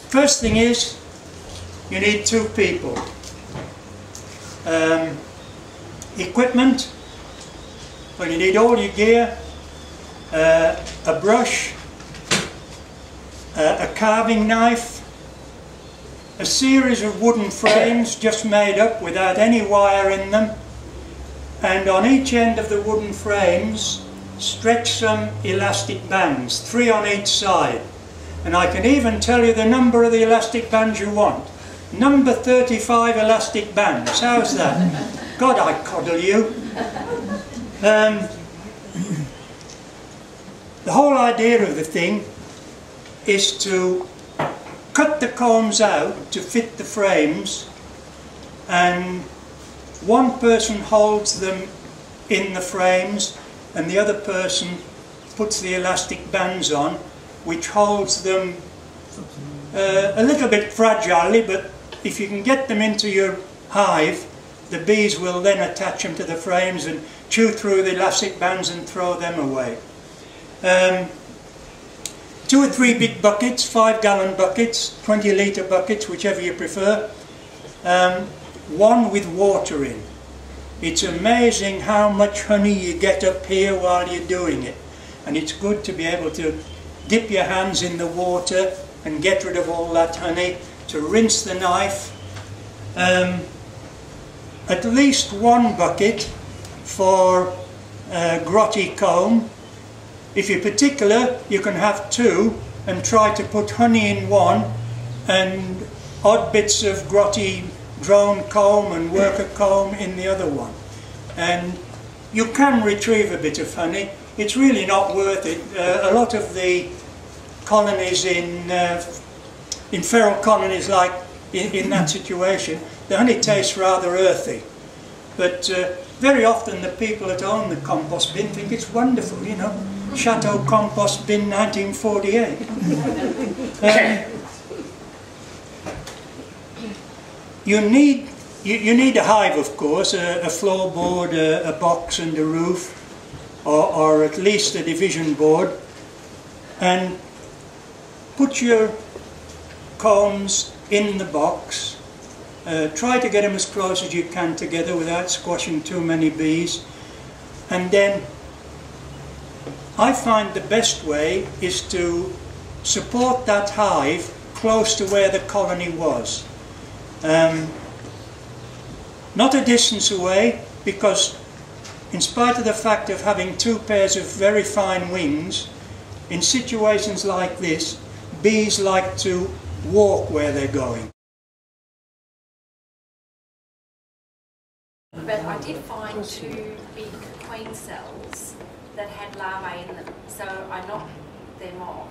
First thing is, you need 2 people. Equipment, well, you need all your gear, a brush, a carving knife, a series of wooden frames just made up without any wire in them, and on each end of the wooden frames stretch some elastic bands, 3 on each side. And I can even tell you the number of the elastic bands you want. Number 35 elastic bands. How's that? God, I coddle you. The whole idea of the thing is to cut the combs out to fit the frames, and one person holds them in the frames and the other person puts the elastic bands on, which holds them a little bit fragilely, but if you can get them into your hive, the bees will then attach them to the frames and chew through the elastic bands and throw them away. 2 or 3 big buckets, 5-gallon buckets, 20-litre buckets, whichever you prefer. One with water in. It's amazing how much honey you get up here while you're doing it. And it's good to be able to dip your hands in the water and get rid of all that honey, to rinse the knife. At least 1 bucket for grotty comb. If you're particular, you can have 2 and try to put honey in one and odd bits of grotty drone comb and worker comb in the other one. And you can retrieve a bit of honey. It's really not worth it. A lot of the colonies in feral colonies, like in that situation, the honey tastes rather earthy. But very often the people that own the compost bin think it's wonderful, you know. Chateau Compost Bin 1948. You need a hive, of course, a floorboard, a box and a roof, or at least a division board, and put your combs in the box. Try to get them as close as you can together without squashing too many bees, and then I find the best way is to support that hive close to where the colony was. Not a distance away, because in spite of the fact of having 2 pairs of very fine wings, in situations like this, bees like to walk where they're going. But I did find 2 big queen cells that had larvae in them, so I knocked them off,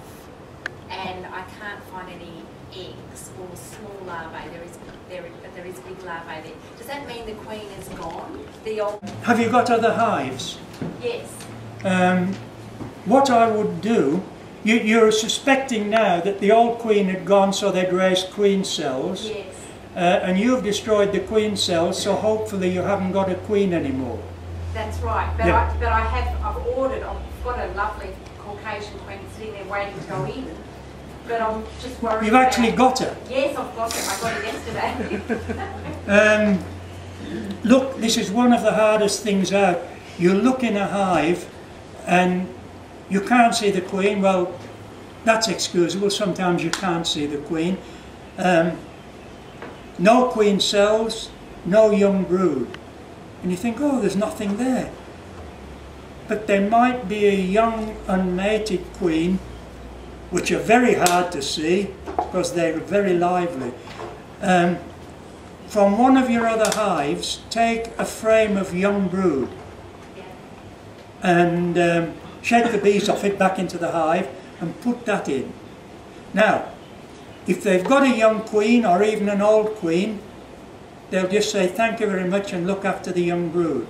and I can't find any eggs or small larvae. There is big larvae there. Does that mean the queen is gone? The old. Have you got other hives? Yes. What I would do, you're suspecting now that the old queen had gone, so they'd raised queen cells. Yes. And you've destroyed the queen cells, so hopefully you haven't got a queen anymore. That's right, but yeah. I've ordered. I've got a lovely Caucasian queen sitting there waiting to go in, but I'm just worried. You've actually got her? Yes, I've got her. I got her yesterday. Look, this is one of the hardest things out. You look in a hive and you can't see the queen. Well, that's excusable. Sometimes you can't see the queen. No queen cells, no young brood. And you think, oh, there's nothing there. But there might be a young unmated queen, which are very hard to see because they're very lively. From one of your other hives, take a frame of young brood and shake the bees off it back into the hive and put that in. Now, if they've got a young queen or even an old queen, they'll just say thank you very much and look after the young brood.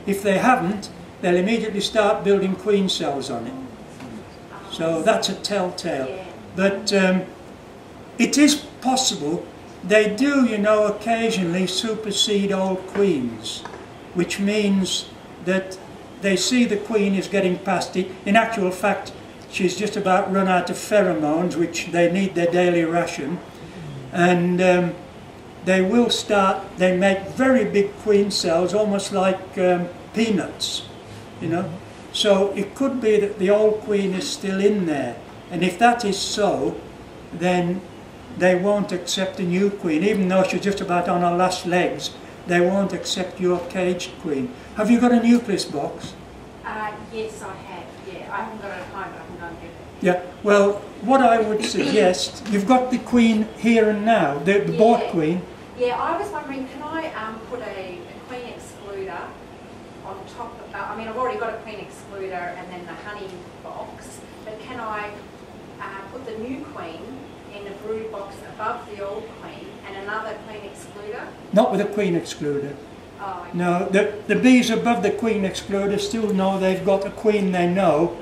If they haven't, they'll immediately start building queen cells on it. So that's a telltale. But it is possible. They do, you know, occasionally supersede old queens, which means that they see the queen is getting past it. In actual fact, she's just about run out of pheromones, which they need their daily ration, and they will start, they make very big queen cells, almost like peanuts, you know. So it could be that the old queen is still in there, and if that is so, then they won't accept a new queen, even though she's just about on her last legs. They won't accept your caged queen. Have you got a nucleus box? Yes, I have. Yeah, I haven't got it at home, but I can go and get it. Yeah. Well, what I would suggest, you've got the queen here and now, the bought queen. Yeah, I was wondering, can I put a queen excluder on top of, I mean, I've already got a queen excluder and then the honey box, but can I put the new queen in a brood box above the old queen and another queen excluder? Not with a queen excluder. Oh, okay. No, the bees above the queen excluder still know they've got a queen they know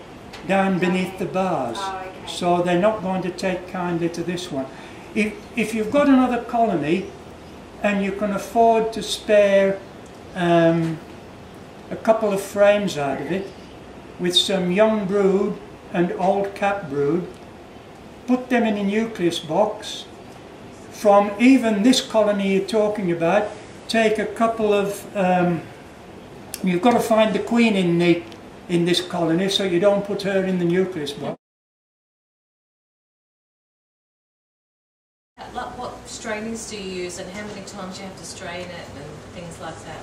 down beneath the bars. Oh, okay. So they're not going to take kindly to this one. If you've got another colony and you can afford to spare a couple of frames out of it with some young brood and old cap brood, put them in a nucleus box. From even this colony you're talking about, take a couple of, you've got to find the queen in this colony, so you don't put her in the nucleus box. What strainers do you use and how many times you have to strain it and things like that?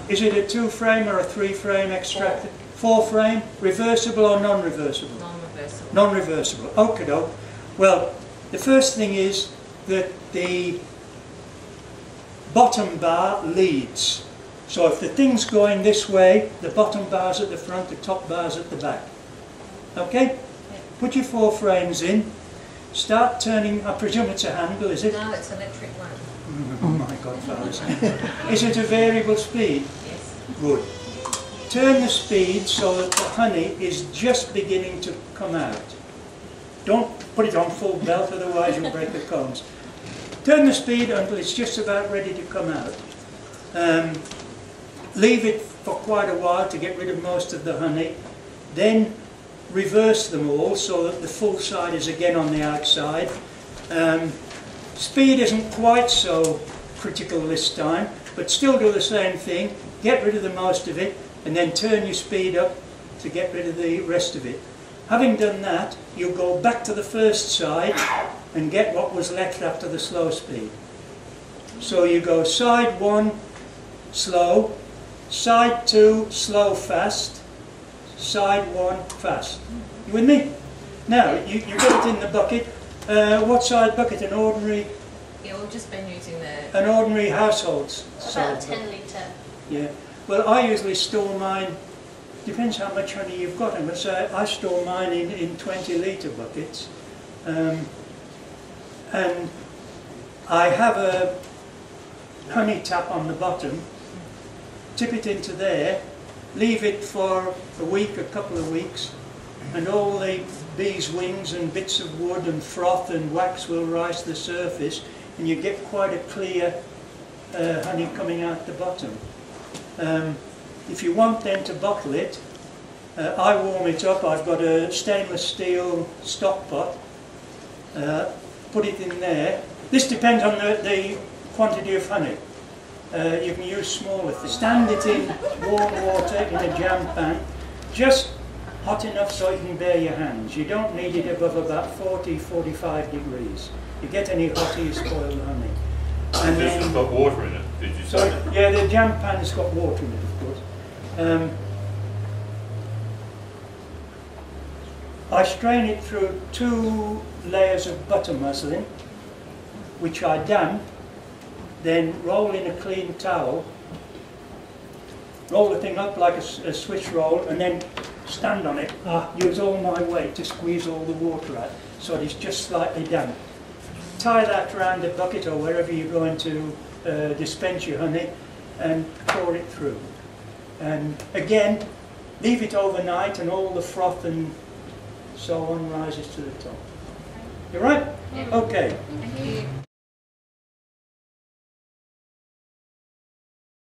Is it a 2-frame or a 3-frame extractor? 4-frame, reversible or non-reversible? Non-reversible. Non-reversible, okie doke. Well, the first thing is that the bottom bar leads. So if the thing's going this way, the bottom bar's at the front, the top bar's at the back. Okay? Yeah. Put your 4 frames in. Start turning, I presume it's a handle, is it? No, it's an electric one. Oh my God, fellas. Is it a variable speed? Yes. Good. Turn the speed so that the honey is just beginning to come out. Don't put it on full belt, otherwise you'll break the combs. Turn the speed until it's just about ready to come out. Leave it for quite a while to get rid of most of the honey. Then reverse them all so that the full side is again on the outside. Speed isn't quite so critical this time, but still do the same thing. Get rid of the most of it, and then turn your speed up to get rid of the rest of it. Having done that, you'll go back to the first side and get what was left after the slow speed. So you go side 1, slow, side 2, slow, fast, side 1, fast. You with me? Now, you got it in the bucket. What size bucket? An ordinary? Yeah, we've just been using the... An ordinary household About size 10 bucket. litre. Yeah. Well, I usually store mine, depends how much honey you've got, but say I store mine in 20-litre buckets. And I have a honey tap on the bottom, tip it into there, leave it for a week, a couple of weeks, and all the bees' wings and bits of wood and froth and wax will rise to the surface, and you get quite a clear honey coming out the bottom. If you want then to bottle it, I warm it up. I've got a stainless steel stock pot. Put it in there. This depends on the quantity of honey. You can use smaller things. Stand it in warm water in a jam pan, just hot enough so you can bear your hands. You don't need it above about 40-45 degrees. You get any hotter, you spoil the honey. And this has got water in it, did you say? So, yeah, the jam pan's got water in it, of course. I strain it through 2 layers of butter muslin, which I damp, then roll in a clean towel, roll the thing up like a Swiss roll, and then stand on it. Use all my weight to squeeze all the water out, so it is just slightly damp. Tie that around the bucket or wherever you're going to dispense your honey, and pour it through. And again, leave it overnight, and all the froth and so on rises to the top. You right? Yeah. Okay. Thank you.